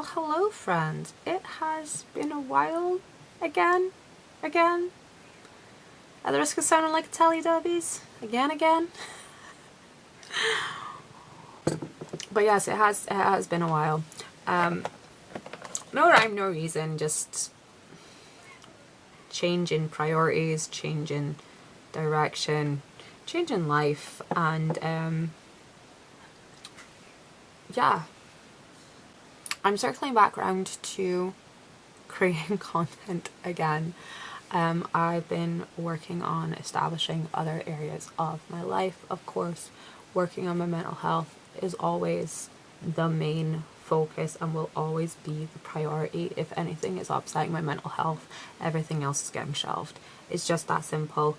Well, hello friends. It has been a while again. At the risk of sounding like a Teletubbies. Again. But yes, it has been a while. No rhyme, no reason, just change in priorities, change in direction, change in life, and yeah. I'm circling back around to creating content again. I've been working on establishing other areas of my life. Of course, working on my mental health is always the main focus and will always be the priority. If anything is upsetting my mental health, everything else is getting shelved. It's just that simple.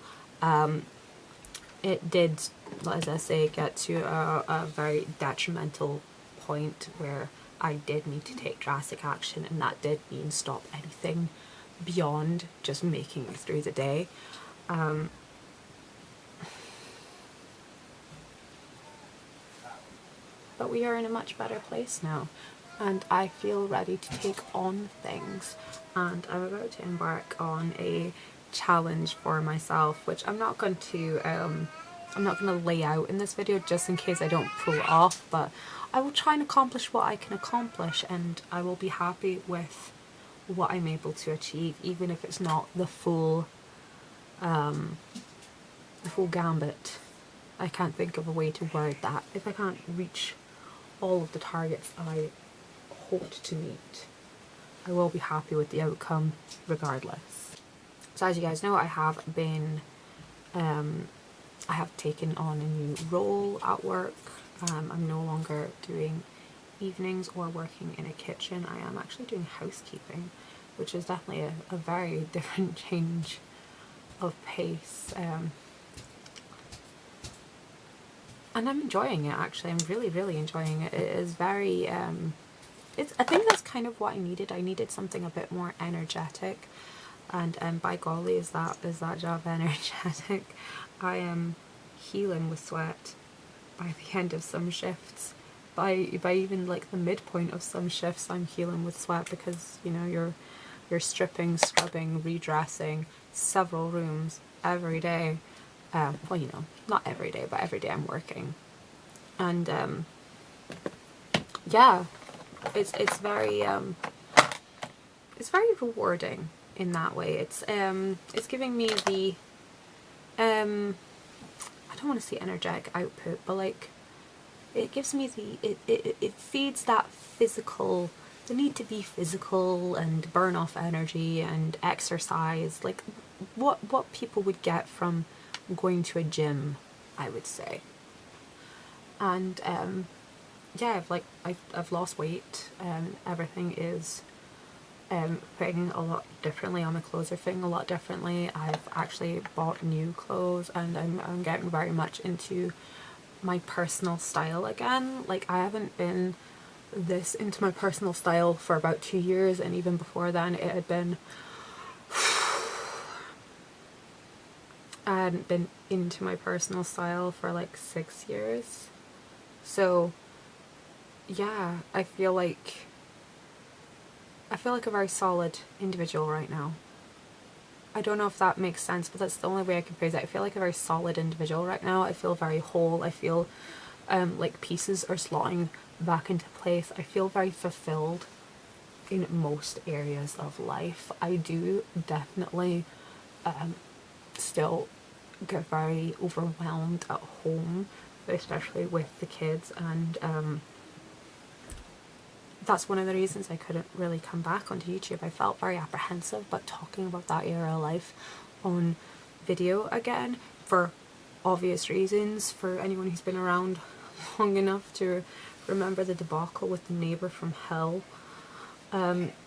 It did, as I say, get to a very detrimental point where I did need to take drastic action, and that did mean stop anything beyond just making it through the day. But we are in a much better place now, and I feel ready to take on things, and I'm about to embark on a challenge for myself, which I'm not going to lay out in this video just in case I don't pull it off, but I will try and accomplish what I can accomplish, and I will be happy with what I'm able to achieve, even if it's not the full gambit. I can't think of a way to word that. If I can't reach all of the targets I hoped to meet, I will be happy with the outcome regardless. So as you guys know, I have taken on a new role at work. I'm no longer doing evenings or working in a kitchen. I am actually doing housekeeping, which is definitely a very different change of pace. And I'm enjoying it, actually. I'm really enjoying it. It is very, I think that's kind of what I needed. I needed something a bit more energetic. And by golly, is that job energetic. I am healing with sweat by the end of some shifts. By even like the midpoint of some shifts, I'm healing with sweat, because you know you're stripping, scrubbing, redressing several rooms every day. Well, you know, not every day, but every day I'm working, and yeah, it's very rewarding in that way. It's giving me the I don't want to say energetic output, but like it gives me it feeds that physical, the need to be physical and burn off energy and exercise, like what people would get from going to a gym, I would say. And yeah, I've lost weight, and everything is fitting a lot differently. All my clothes are fitting a lot differently. I've actually bought new clothes, and I'm getting very much into my personal style again. Like, I haven't been this into my personal style for about 2 years, and even before then it had been I hadn't been into my personal style for like 6 years. So yeah, I feel like a very solid individual right now. I don't know if that makes sense, but that's the only way I can phrase it. I feel like a very solid individual right now. I feel very whole. I feel like pieces are slotting back into place. I feel very fulfilled in most areas of life. I do definitely still get very overwhelmed at home, especially with the kids, and that's one of the reasons I couldn't really come back onto YouTube. I felt very apprehensive, but talking about that era of life on video again, for obvious reasons, for anyone who's been around long enough to remember the debacle with the neighbour from hell.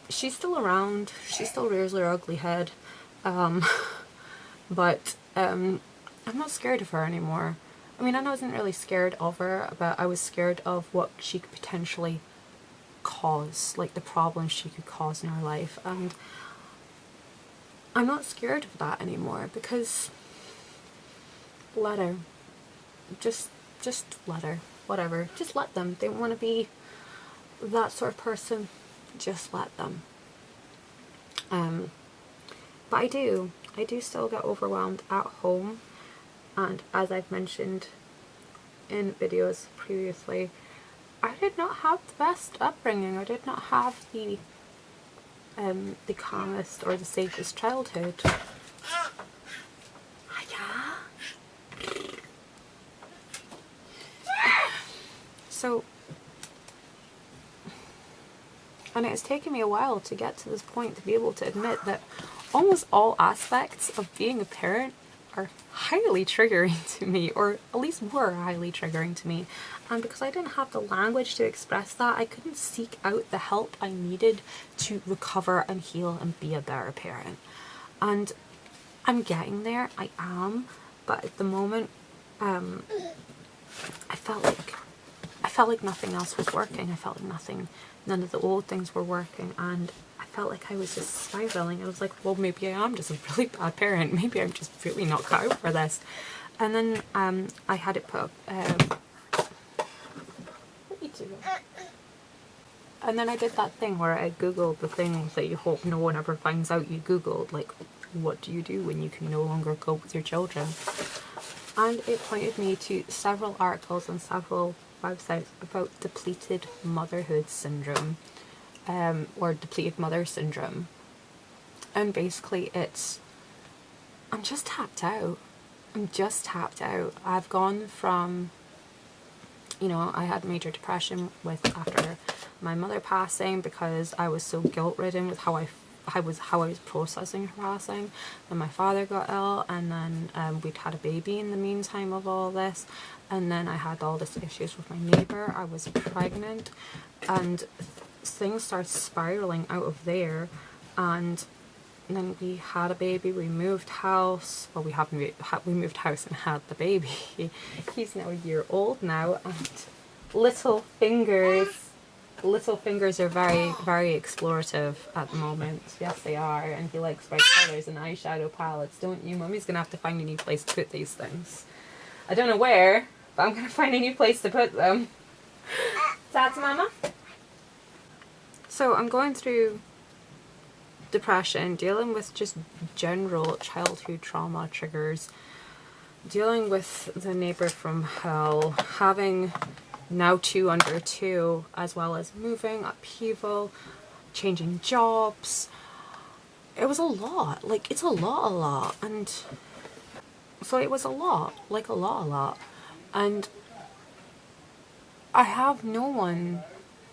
She's still around, she still rears her ugly head, but I'm not scared of her anymore. I mean, I wasn't really scared of her, but I was scared of what she could potentially cause, like the problems she could cause in her life, and I'm not scared of that anymore, because let her. Just let her. Whatever. Just let them. They want to be that sort of person. just let them. But I do still get overwhelmed at home, and as I've mentioned in videos previously, I did not have the best upbringing. I did not have the calmest or the safest childhood. So, and it's taken me a while to get to this point to be able to admit that almost all aspects of being a parent are highly triggering to me, or at least were highly triggering to me. And because I didn't have the language to express that, I couldn't seek out the help I needed to recover and heal and be a better parent. And I'm getting there, I am, but at the moment, I felt like nothing else was working. I felt like none of the old things were working, and I felt like I was just spiraling. I was like, well, maybe I am just a really bad parent. Maybe I'm just really not cut out for this. And then I had it put up. What are you doing? And then I did that thing where I googled the things that you hope no one ever finds out you googled, like, what do you do when you can no longer cope with your children? And it pointed me to several articles and several websites about depleted motherhood syndrome, or depleted mother syndrome. And basically I'm just tapped out. I've gone from, I had major depression after my mother passing, because I was so guilt-ridden with how I was processing her passing. Then my father got ill, and then we'd had a baby in the meantime of all this, and then I had all this issues with my neighbour. I was pregnant, and things started spiraling out of there. And then we had a baby. We moved house. Well, we moved house and had the baby. He's now a year old now, and little fingers are very, very explorative at the moment. Yes, they are. And he likes bright colours and eyeshadow palettes, don't you? Mummy's gonna have to find a new place to put these things. I don't know where, but I'm gonna find a new place to put them. That's Mama. So I'm going through depression, dealing with just general childhood trauma triggers, dealing with the neighbour from hell, having now 2 under 2, as well as moving, upheaval, changing jobs. It was a lot. Like, it's a lot. And so it was a lot. And I have no one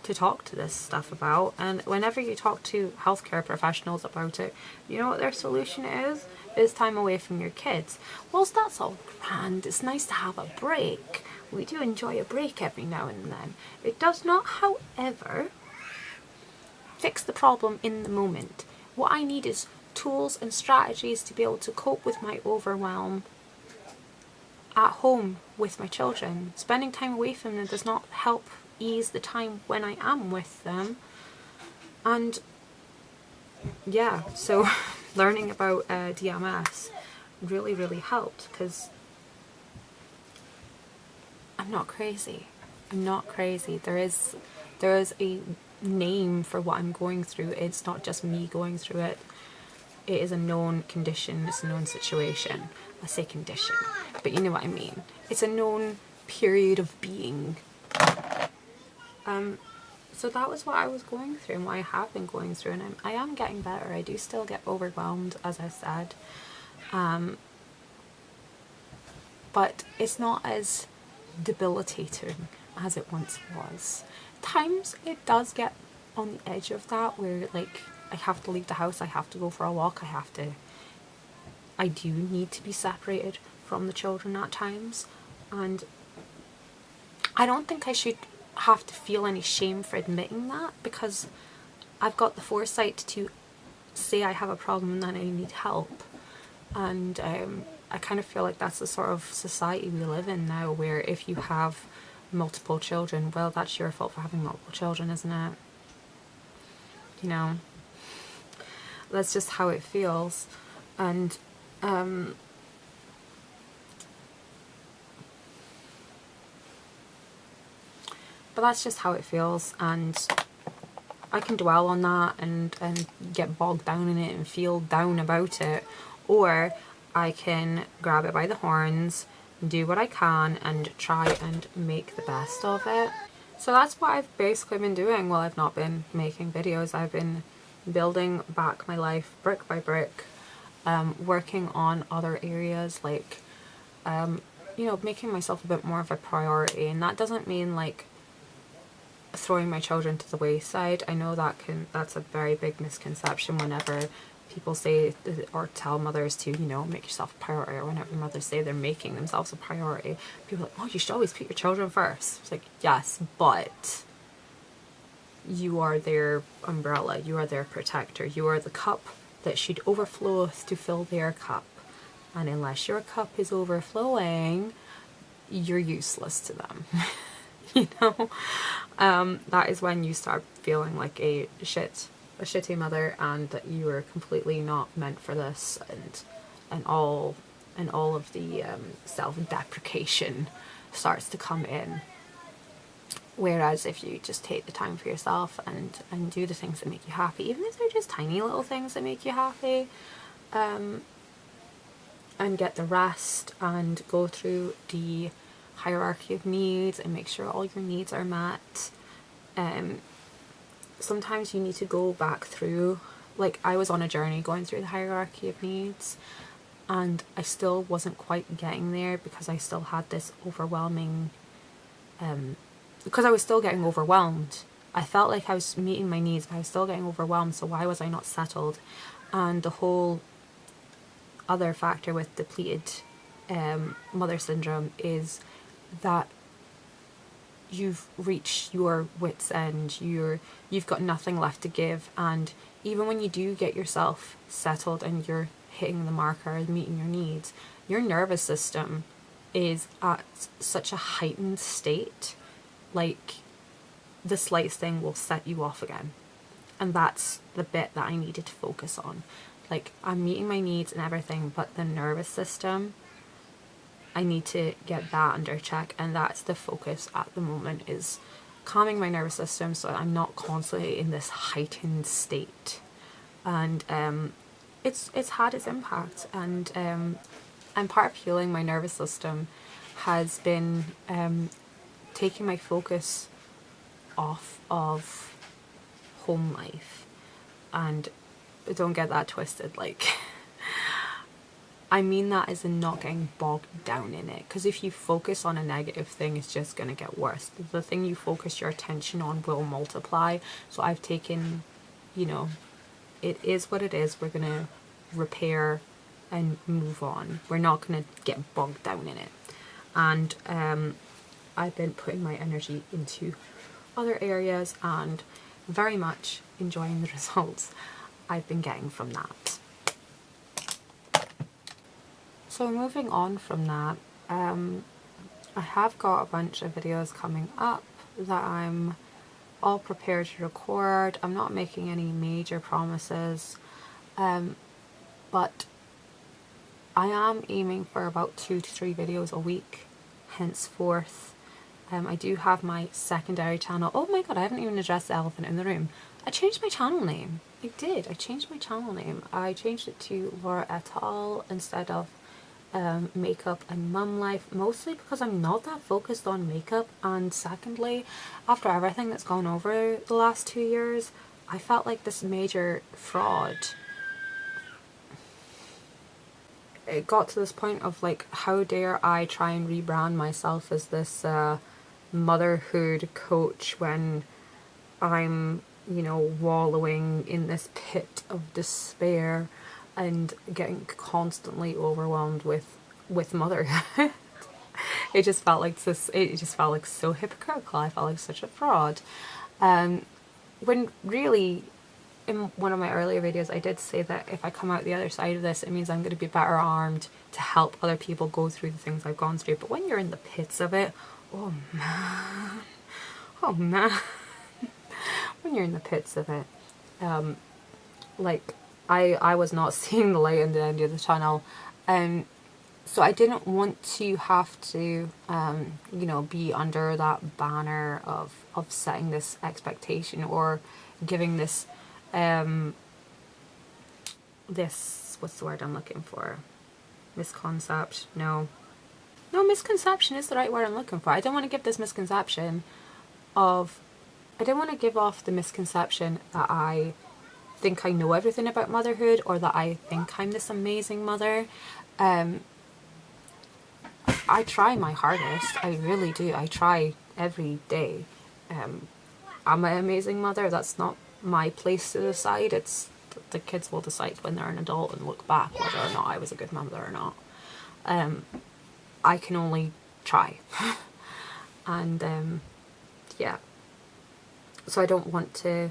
to talk to this stuff about. And whenever you talk to healthcare professionals about it, you know what their solution is? Is time away from your kids. Whilst that's all grand, it's nice to have a break. We do enjoy a break every now and then. It does not, however, fix the problem in the moment. What I need is tools and strategies to be able to cope with my overwhelm at home with my children. Spending time away from them does not help ease the time when I am with them. And yeah, so learning about DMS really, really helped, because I'm not crazy. There is a name for what I'm going through. It's not just me going through it. It is a known condition. It's a known situation. I say condition, but you know what I mean. It's a known period of being. So that was what I was going through and what I have been going through, and I am getting better. I do still get overwhelmed, as I said. But it's not as debilitating as it once was. Times it does get on the edge of that, where like I have to leave the house, I have to go for a walk, I do need to be separated from the children at times, and I don't think I should have to feel any shame for admitting that, because I've got the foresight to say I have a problem and that I need help. And I kind of feel like that's the sort of society we live in now, where if you have multiple children, well, that's your fault for having multiple children, isn't it? You know, that's just how it feels. And but that's just how it feels. And I can dwell on that and get bogged down in it and feel down about it, or I can grab it by the horns, do what I can, and try and make the best of it. So that's what I've basically been doing while I've not been making videos. I've been building back my life brick by brick, working on other areas, like you know, making myself a bit more of a priority. And that doesn't mean like throwing my children to the wayside. I know that's a very big misconception whenever people say or tell mothers to, you know, make yourself a priority, or whenever mothers say they're making themselves a priority, people are like, oh, you should always put your children first. It's like, yes, but you are their umbrella, you are their protector, you are the cup that should overflow to fill their cup, and unless your cup is overflowing, you're useless to them. You know, that is when you start feeling like a shitty mother, and that you are completely not meant for this, and all of the self-deprecation starts to come in. Whereas if you just take the time for yourself and do the things that make you happy, even if they're just tiny little things that make you happy, and get the rest and go through the hierarchy of needs and make sure all your needs are met. Sometimes you need to go back through, like I was on a journey going through the hierarchy of needs, and I still wasn't quite getting there because I still had this overwhelming, because I was still getting overwhelmed. I felt like I was meeting my needs, but I was still getting overwhelmed, so why was I not settled? And the whole other factor with depleted mother syndrome is that you've reached your wit's end, you've got nothing left to give, and even when you do get yourself settled and you're hitting the marker, meeting your needs, your nervous system is at such a heightened state, like the slightest thing will set you off again. And that's the bit that I needed to focus on. Like, I'm meeting my needs and everything, but the nervous system, I need to get that under check, and that's the focus at the moment, is calming my nervous system so I'm not constantly in this heightened state. And it's had its impact, and part of healing my nervous system has been taking my focus off of home life. And don't get that twisted, like I mean that as in not getting bogged down in it, because if you focus on a negative thing, it's just going to get worse. The thing you focus your attention on will multiply. So I've taken, you know, it is what it is. We're going to repair and move on. We're not going to get bogged down in it. And I've been putting my energy into other areas and very much enjoying the results I've been getting from that. So moving on from that, I have got a bunch of videos coming up that I'm all prepared to record. I'm not making any major promises, but I am aiming for about 2 to 3 videos a week henceforth. I do have my secondary channel. Oh my god, I haven't even addressed the elephant in the room. I changed my channel name. I did. I changed my channel name. I changed it to Laura et al. Instead of makeup and mum life, mostly because I'm not that focused on makeup, and secondly, after everything that's gone over the last 2 years, I felt like this major fraud. It got to this point of like, how dare I try and rebrand myself as this motherhood coach when I'm, you know, wallowing in this pit of despair and getting constantly overwhelmed with motherhood. It just felt like this. It just felt like so hypocritical. I felt like such a fraud. When really, in one of my earlier videos, I did say that if I come out the other side of this, it means I'm going to be better armed to help other people go through the things I've gone through. But when you're in the pits of it, oh man, when you're in the pits of it, like, I was not seeing the light at the end of the tunnel, so I didn't want to have to, you know, be under that banner of setting this expectation, or giving this this, what's the word I'm looking for? Misconcept? No, misconception is the right word I'm looking for. I don't want to give this misconception of, I don't want to give off the misconception that I think I know everything about motherhood, or that I think I'm this amazing mother. I try my hardest. I really do. I try every day. Am I an amazing mother? That's not my place to decide. It's the kids will decide when they're an adult and look back whether or not I was a good mother or not. I can only try. And yeah. So I don't want to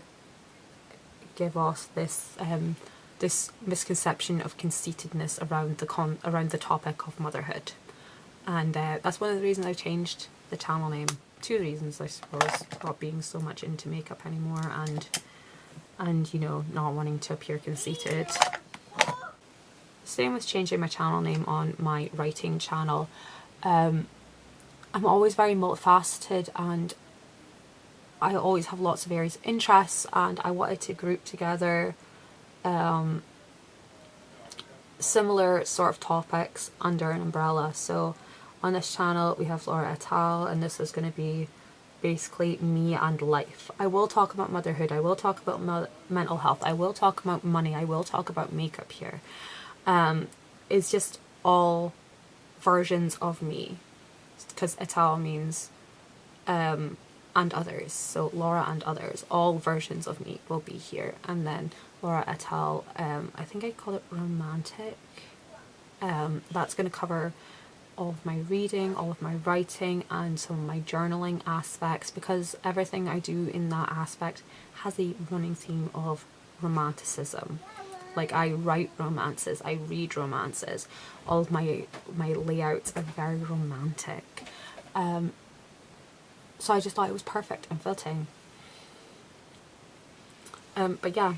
give off this this misconception of conceitedness around the topic of motherhood. And that's one of the reasons I changed the channel name. Two reasons, I suppose: not being so much into makeup anymore, and you know, not wanting to appear conceited. Same with changing my channel name on my writing channel. I'm always very multifaceted, and I always have lots of areas of interest, and I wanted to group together similar sort of topics under an umbrella. So on this channel we have Laura et al, and this is going to be basically me and life. I will talk about motherhood, I will talk about mental health, I will talk about money, I will talk about makeup here. It's just all versions of me, because et al means and others, so Laura and others, all versions of me will be here. And then Laura et al, I think I call it romantic. That's going to cover all of my reading, all of my writing, and some of my journaling aspects, because everything I do in that aspect has a running theme of romanticism. Like, I write romances, I read romances, all of my layouts are very romantic. So I just thought it was perfect and fitting. But yeah,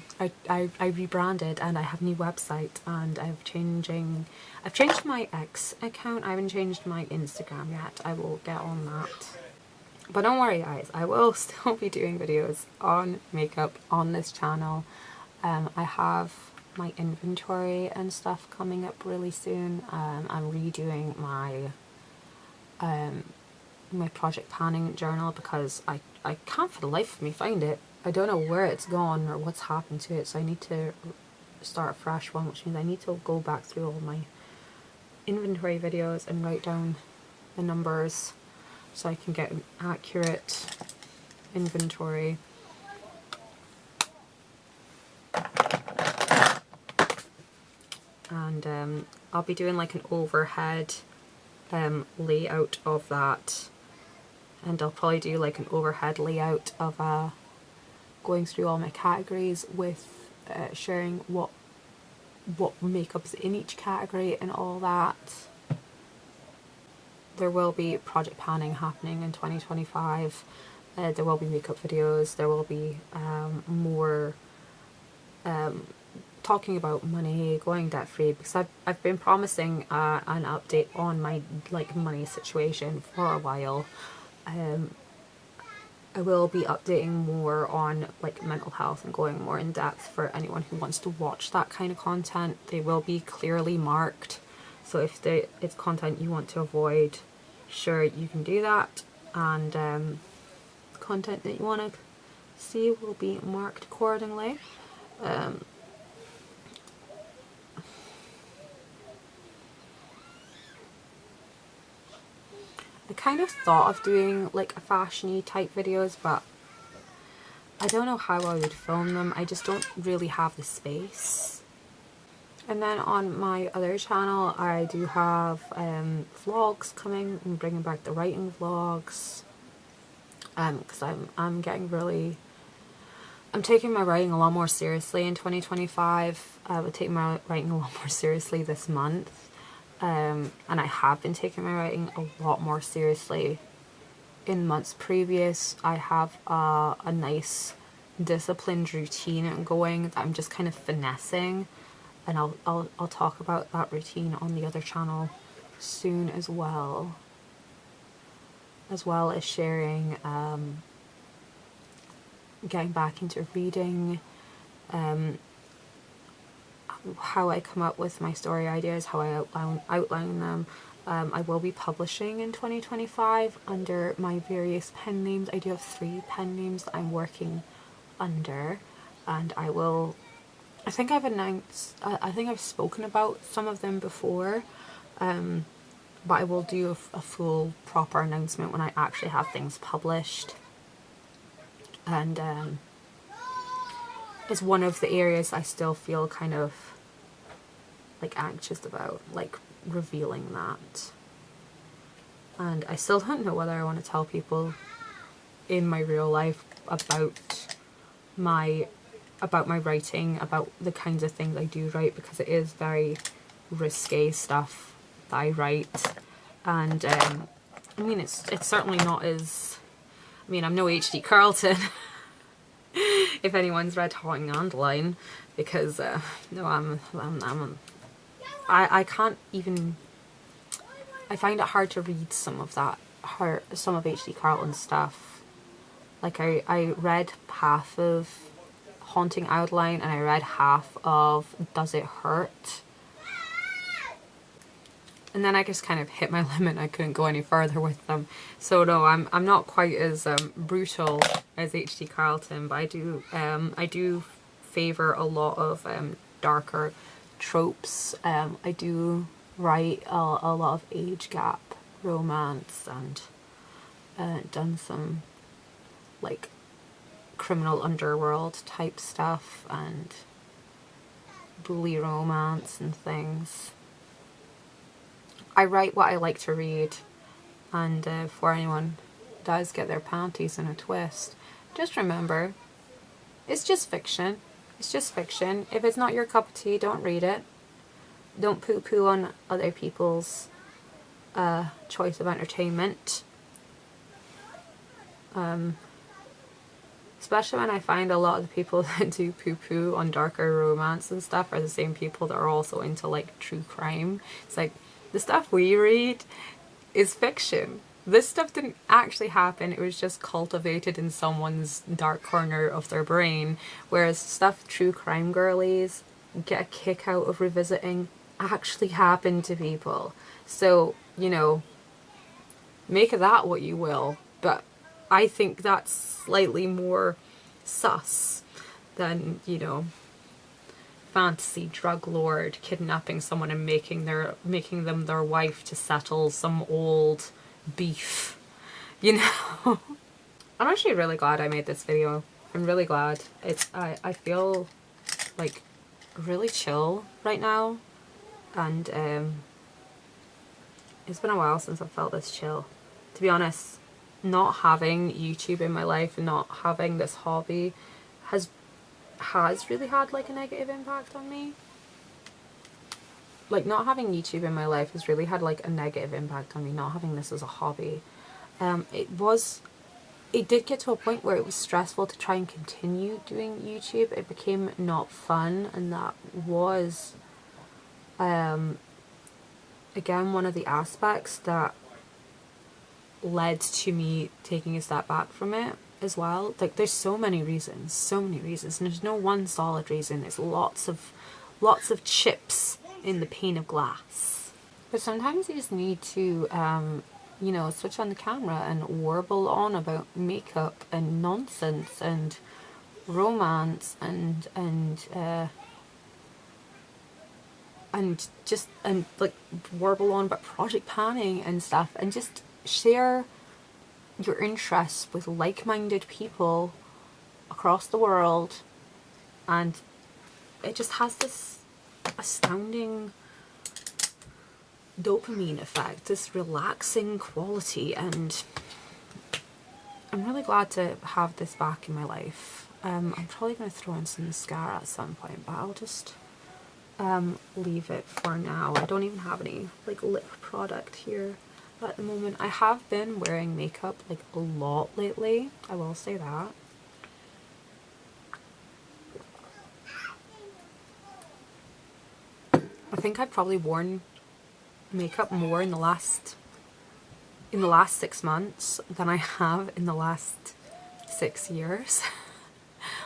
I rebranded, and I have a new website, and I've changed my X account. I haven't changed my Instagram yet. I will get on that. But don't worry guys, I will still be doing videos on makeup on this channel. I have my inventory and stuff coming up really soon. I'm redoing my my project planning journal, because I can't for the life of me find it. I don't know where it's gone or what's happened to it, so I need to start a fresh one, which means I need to go back through all my inventory videos and write down the numbers so I can get an accurate inventory. And I'll be doing like an overhead layout of that, and I'll probably do like an overhead layout of going through all my categories with sharing what makeup's in each category and all that. There will be project planning happening in 2025. There will be makeup videos. There will be more talking about money, going debt free, because I've been promising an update on my money situation for a while. I will be updating more on mental health and going more in depth for anyone who wants to watch that kind of content. They will be clearly marked, so if it's content you want to avoid, sure, you can do that, and content that you want to see will be marked accordingly. I kind of thought of doing a fashion-y type videos, but I don't know how I would film them. I just don't really have the space. And then on my other channel I do have vlogs coming. I'm bringing back the writing vlogs, because I'm taking my writing a lot more seriously in 2025. I would take my writing a lot more seriously this month. And I have been taking my writing a lot more seriously in months previous. I have a nice disciplined routine going that I'm just kind of finessing, and I'll talk about that routine on the other channel soon as well as sharing getting back into reading, how I come up with my story ideas, how I outline them. I will be publishing in 2025 under my various pen names. I do have 3 pen names that I'm working under, and I think I've announced, I think I've spoken about some of them before, but I will do a full proper announcement when I actually have things published. And it's one of the areas I still feel kind of like anxious about, like revealing that. And I still don't know whether I want to tell people in my real life about my writing, about the kinds of things I do write, because it is very risque stuff that I write. And I mean, it's certainly not as, I mean, I'm no H.D. Carlton if anyone's read Haunting Andeline, because no, I can't even, I find it hard to read some of H.D. Carlton's stuff. Like I read half of Haunting Outline and I read half of Does It Hurt? And then I just kind of hit my limit. I couldn't go any further with them. So no, I'm not quite as brutal as H.D. Carlton, but I do favour a lot of darker tropes. I do write a lot of age gap romance, and done some like criminal underworld type stuff and bully romance and things. I write what I like to read, and before anyone does get their panties in a twist, just remember, it's just fiction. It's just fiction. If it's not your cup of tea, don't read it. Don't poo-poo on other people's choice of entertainment. Especially when I find a lot of the people that do poo-poo on darker romance and stuff are the same people that are also into like true crime. It's like, the stuff we read is fiction. This stuff didn't actually happen. It was just cultivated in someone's dark corner of their brain. Whereas stuff true crime girlies get a kick out of revisiting actually happened to people. So, you know, make of that what you will. But I think that's slightly more sus than, you know, fantasy drug lord kidnapping someone and making them their wife to settle some old beef, you know. I'm actually really glad I made this video. I'm really glad. I feel like really chill right now, and it's been a while since I've felt this chill. To be honest, not having YouTube in my life and not having this hobby has really had like a negative impact on me. Like, not having YouTube in my life has really had like a negative impact on me, not having this as a hobby. It did get to a point where it was stressful to try and continue doing YouTube. It became not fun, and that was again one of the aspects that led to me taking a step back from it as well. Like, there's so many reasons, and there's no one solid reason. There's lots of chips in the pane of glass. But sometimes you just need to you know, switch on the camera and warble on about makeup and nonsense and romance and like warble on about project planning and stuff, and just share your interests with like-minded people across the world. And it just has this astounding dopamine effect, this relaxing quality, and I'm really glad to have this back in my life. I'm probably going to throw in some mascara at some point, but I'll just leave it for now. I don't even have any like lip product here at the moment. I have been wearing makeup like a lot lately, I will say that. I think I've probably worn makeup more in the last 6 months than I have in the last 6 years.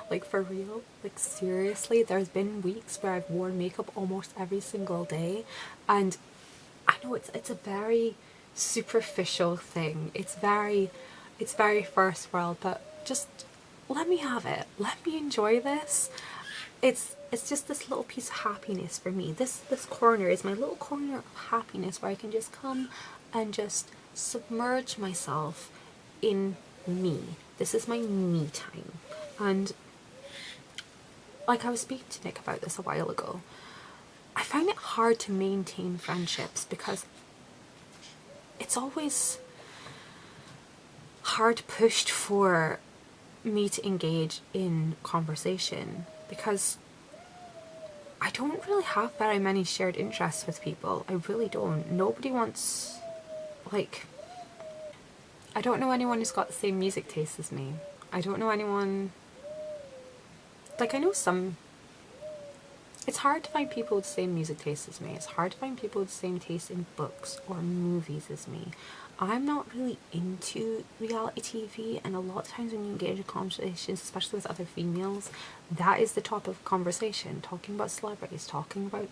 Like for real, like seriously, there's been weeks where I've worn makeup almost every single day, and I know it's a very superficial thing. It's very first world, but just let me have it. Let me enjoy this. It's just this little piece of happiness for me. This corner is my little corner of happiness where I can just come and just submerge myself in me. This is my me time. And like I was speaking to Nick about this a while ago, I find it hard to maintain friendships because it's always hard pushed for me to engage in conversation because I don't really have very many shared interests with people. I really don't. Nobody wants, like, I don't know anyone who's got the same music taste as me. I don't know anyone, like I know some, it's hard to find people with the same music taste as me. It's hard to find people with the same taste in books or movies as me. I'm not really into reality TV, and a lot of times when you engage in conversations, especially with other females, that is the topic of conversation, talking about celebrities, talking about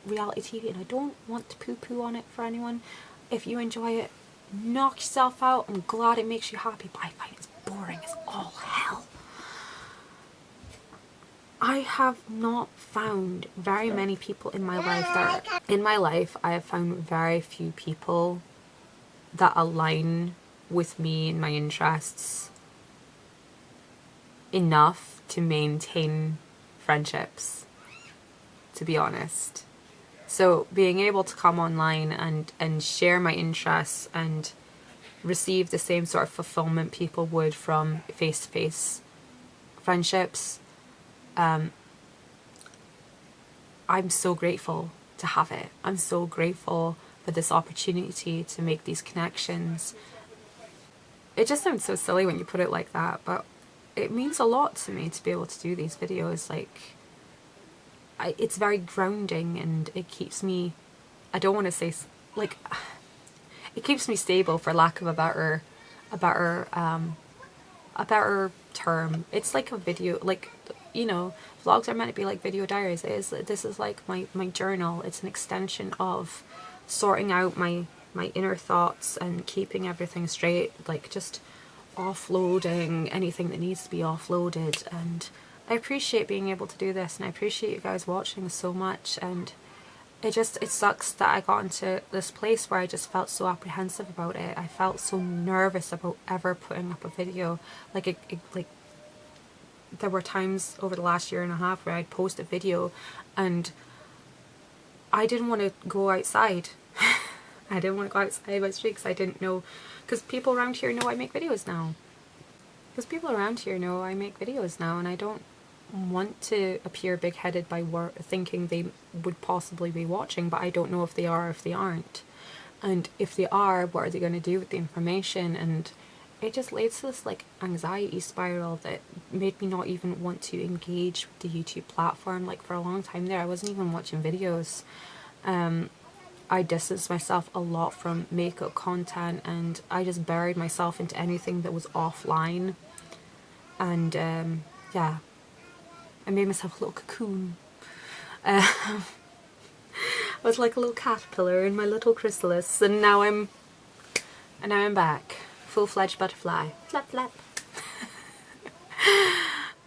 reality TV, and I don't want to poo-poo on it for anyone. If you enjoy it, knock yourself out. I'm glad it makes you happy, but I find it's boring as all hell. I have not found very many people in my life I have found very few people that align with me and my interests enough to maintain friendships, to be honest. So being able to come online and share my interests and receive the same sort of fulfillment people would from face-to-face friendships, I'm so grateful to have it. I'm so grateful for this opportunity to make these connections. It just sounds so silly when you put it like that, but it means a lot to me to be able to do these videos. Like, it's very grounding, and it keeps me, I don't want to say, like, it keeps me stable, for lack of a better term. It's like a video, like, you know, vlogs are meant to be like video diaries. This is like my journal. It's an extension of sorting out my inner thoughts and keeping everything straight, like just offloading anything that needs to be offloaded. And I appreciate being able to do this, and I appreciate you guys watching so much. And it sucks that I got into this place where I just felt so apprehensive about it. I felt so nervous about ever putting up a video. Like there were times over the last year and a half where I'd post a video and I didn't want to go outside. I didn't want to go outside my street because I didn't know, because people around here know I make videos now. And I don't want to appear big-headed by thinking they would possibly be watching, but I don't know if they are or if they aren't. And if they are, what are they going to do with the information? And it just leads to this like anxiety spiral that made me not even want to engage with the YouTube platform. Like for a long time there, I wasn't even watching videos. I distanced myself a lot from makeup content, and I just buried myself into anything that was offline. And yeah, I made myself a little cocoon. I was like a little caterpillar in my little chrysalis, and now I'm back. Full-fledged butterfly. Flap flap.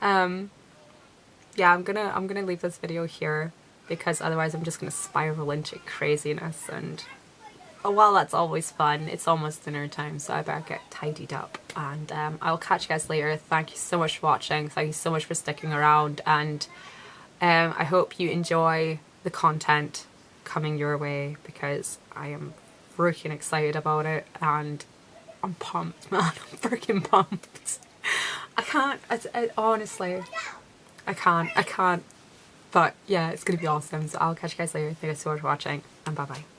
Yeah, I'm gonna leave this video here because otherwise I'm just gonna spiral into craziness, and while that's always fun, it's almost dinner time, so I better get tidied up. And I'll catch you guys later. Thank you so much for watching. Thank you so much for sticking around, and I hope you enjoy the content coming your way, because I am freaking excited about it, and I'm pumped, man. I'm freaking pumped. I can't, honestly, I can't. But yeah, it's gonna be awesome. So I'll catch you guys later. Thank you so much for watching, and bye bye.